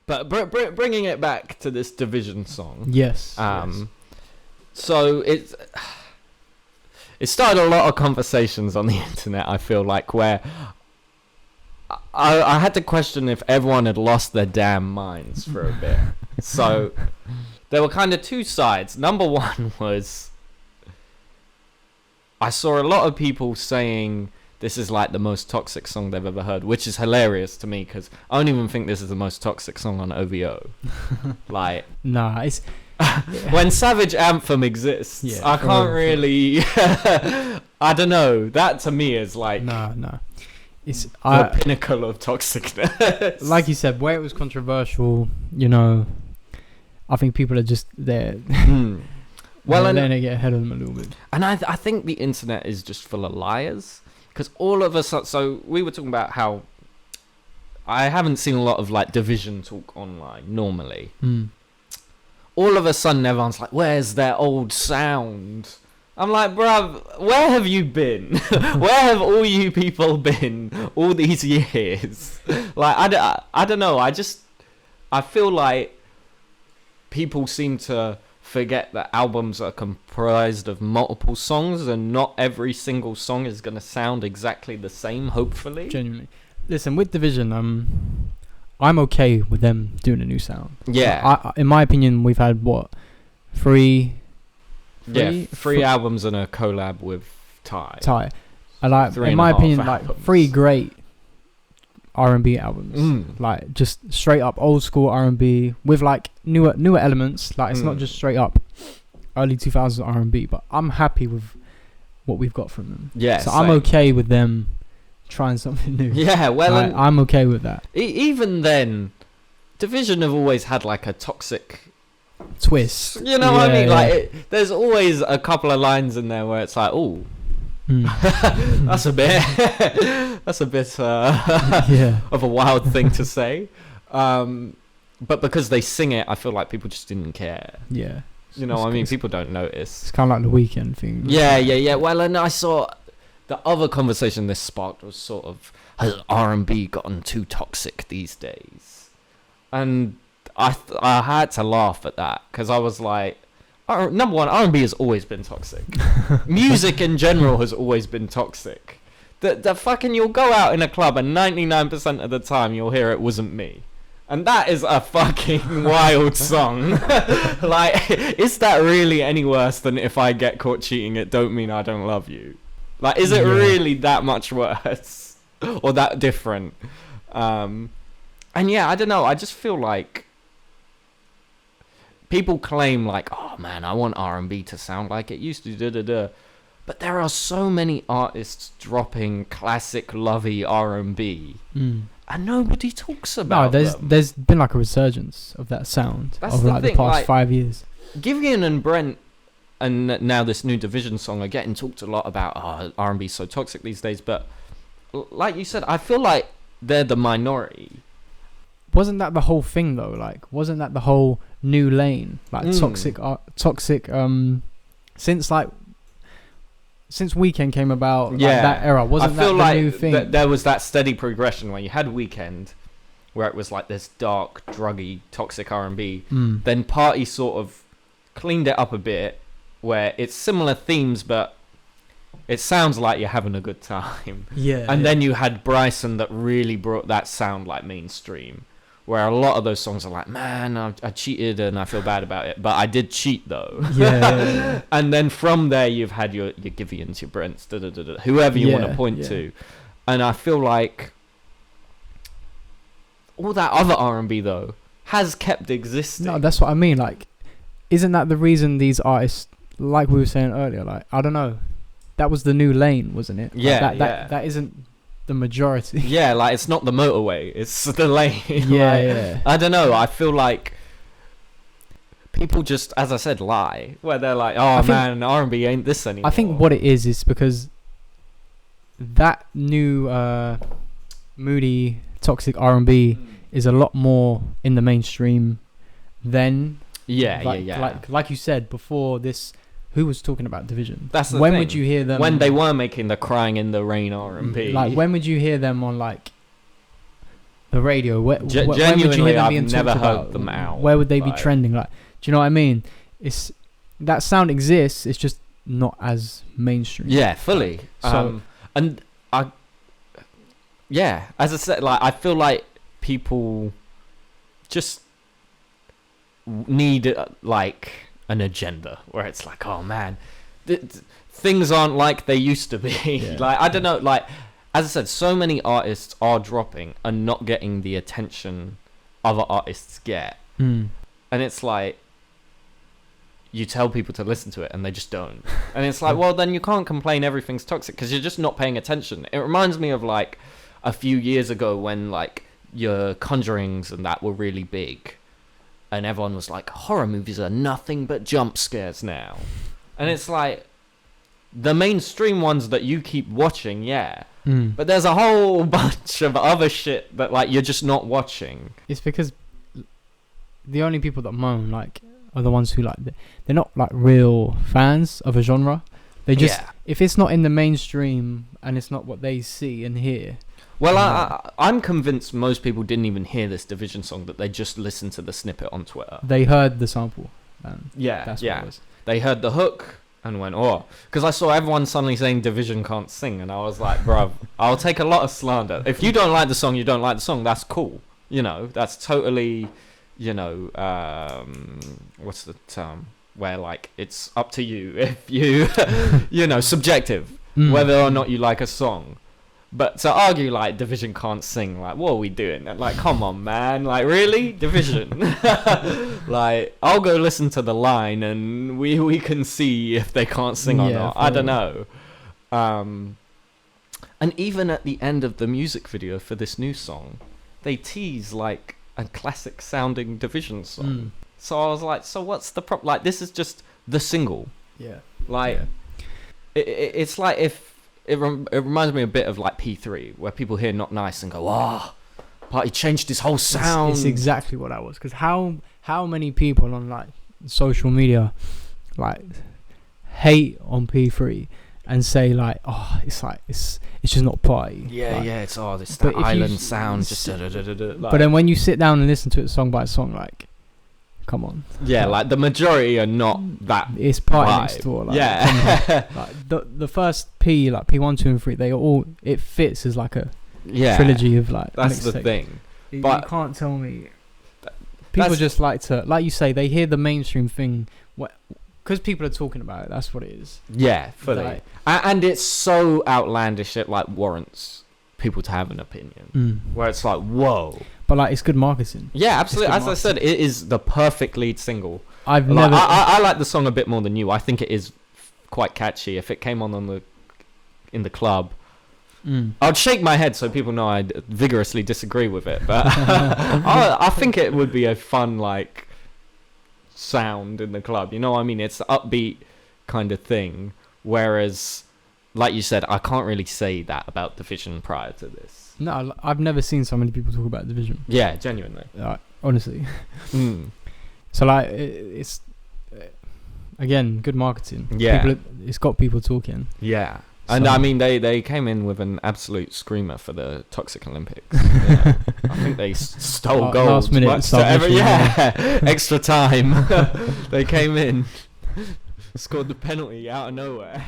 But bringing it back to this Division song. Yes. So it started a lot of conversations on the internet, I feel like, where I had to question if everyone had lost their damn minds for a bit. So there were kind of two sides. Number one was I saw a lot of people saying this is like the most toxic song they've ever heard, which is hilarious to me because I don't even think this is the most toxic song on OVO. Like, nah, it's when Savage Anthem exists, Yeah, I can't really. I don't know. That to me is like no. It's the pinnacle of toxicness. like you said, where it was controversial, you know, I think people are just there. Well, and then they get ahead of them a little bit. And I think the internet is just full of liars. Because all of us, so we were talking about how I haven't seen a lot of like Division talk online normally. All of a sudden, everyone's like, "Where's their old sound?" I'm like, bruv, where have you been? Where have all you people been all these years? Like, I don't know. I feel like people seem to forget that albums are comprised of multiple songs and not every single song is going to sound exactly the same, hopefully. Genuinely. Listen, with Division, I'm okay with them doing a new sound. Yeah. In my opinion, we've had, three albums and a collab with Ty. I like, in my opinion, like 3 great R&B albums. Like just straight up old school R&B with like newer elements. Like it's not just straight up early 2000s R&B, but I'm happy with what we've got from them. Yeah. So I'm okay with them trying something new. Yeah, well, like, I'm okay with that. Even then, Division have always had like a toxic twist. You know what I mean? Like, there's always a couple of lines in there where it's like, oh, that's a bit of a wild thing to say. But because they sing it, I feel like people just didn't care. Yeah. You know what I mean? People don't notice. It's kind of like the Weekend thing. Yeah. Well, and I saw the other conversation this sparked was sort of, has R&B gotten too toxic these days? And I had to laugh at that because I was like, number one, R&B has always been toxic. Music in general has always been toxic. The fucking, you'll go out in a club and 99% of the time you'll hear It Wasn't Me. And that is a fucking wild song. Like, is that really any worse than If I Get Caught Cheating, It Don't Mean I Don't Love You? Like, is it really that much worse? Or that different? And yeah, I don't know. I just feel like people claim like, oh man, I want R&B to sound like it used to, but there are so many artists dropping classic lovey R&B, and nobody talks about them. There's been like a resurgence of that sound of like the past 5 years. Giveon and Brent, and now this new Division song are getting talked a lot about. R&B so toxic these days, but like you said, I feel like they're the minority. Wasn't that the whole thing though? Like, wasn't that the whole new lane? Like toxic. Since Weekend came about, like, that era wasn't that the new thing? There was that steady progression where you had Weekend, where it was like this dark, druggy, toxic R&B. Then Party sort of cleaned it up a bit, where it's similar themes, but it sounds like you're having a good time. Yeah. And then you had Bryson that really brought that sound like mainstream, where a lot of those songs are like, man, I cheated and I feel bad about it, but I did cheat though. Yeah. And then from there you've had your Giveons, your Brents, whoever you want to point to. And I feel like all that other R&B though has kept existing. No, that's what I mean. Like, isn't that the reason these artists, like we were saying earlier, like, I don't know, that was the new lane, wasn't it? Yeah, like that isn't the majority. Yeah, like, it's not the motorway, it's the lane. Yeah. I don't know, I feel like people just, as I said, lie, where they're like, oh man, R&B ain't this anymore. I think what it is because that new moody, toxic R&B is a lot more in the mainstream than like you said before this. Who was talking about Division? That's the when thing. Would you hear them when they were making the Crying in the Rain R&B? Like, when would you hear them on like the radio. Where would you hear Genuinely, them I've being never talked heard about? them out. Where would they be trending? Like, do you know what I mean? It's that sound exists. It's just not as mainstream. Yeah, fully. So and I, yeah, as I said, like I feel like people just need like an agenda where it's like, oh man, things aren't like they used to be. Yeah. Like, I don't know, like, as I said, so many artists are dropping and not getting the attention other artists get. And it's like, you tell people to listen to it and they just don't. And it's like, well, then you can't complain everything's toxic because you're just not paying attention. It reminds me of like a few years ago when like your Conjurings and that were really big. And everyone was like, horror movies are nothing but jump scares now. And it's like, the mainstream ones that you keep watching, yeah. But there's a whole bunch of other shit that like you're just not watching. It's because the only people that moan like are the ones who like they're not like real fans of a genre. They just if it's not in the mainstream and it's not what they see and hear. Well, I'm convinced most people didn't even hear this Division song, that they just listened to the snippet on Twitter. They heard the sample. That's what it was. They heard the hook and went, oh. Because I saw everyone suddenly saying Division can't sing, and I was like, bruv, I'll take a lot of slander. If you don't like the song, you don't like the song, that's cool. You know, that's totally, you know, what's the term? Where, like, it's up to you if you, you know, subjective, whether or not you like a song. But to argue like Division can't sing, like what are we doing? Like, come on, man! Like, really, Division? Like, I'll go listen to the line, and we can see if they can't sing or not. I don't know. And even at the end of the music video for this new song, they tease like a classic sounding Division song. So I was like, so what's the problem? Like, this is just the single. Yeah. Like, it's like if. It reminds me a bit of like P3, where people hear Not Nice and go, oh, Party changed his whole sound. It's exactly what that was. Because how many people on like social media like hate on P3 and say like, oh, it's like it's just not Party. Yeah, like, it's the island sound. Just like, but then when you sit down and listen to it song by song, like, come on. Yeah, like the majority are not that. It's Party next door. Like, yeah. Like the first P, like P1, 2, and 3, they all, it fits as like a trilogy of like. That's the thing. But you can't tell me. People just like to, like you say, they hear the mainstream thing, because people are talking about it. That's what it is. Yeah, fully. Like, and it's so outlandish it like warrants people to have an opinion. Where it's like, whoa. But like, it's good marketing. Yeah, absolutely. As I said, it is the perfect lead single. I like the song a bit more than you. I think it is quite catchy. If it came on in the club, I'd shake my head so people know I vigorously disagree with it. But I think it would be a fun like sound in the club. You know what I mean? It's the upbeat kind of thing. Whereas, like you said, I can't really say that about Division prior to this. No, I've never seen so many people talk about Division. Yeah, genuinely. Honestly. So like, it's again good marketing. Yeah, it's got people talking. Yeah, and I mean they came in with an absolute screamer for the Toxic Olympics. Yeah. I think they stole gold. Last minute, extra time. They came in, scored the penalty out of nowhere.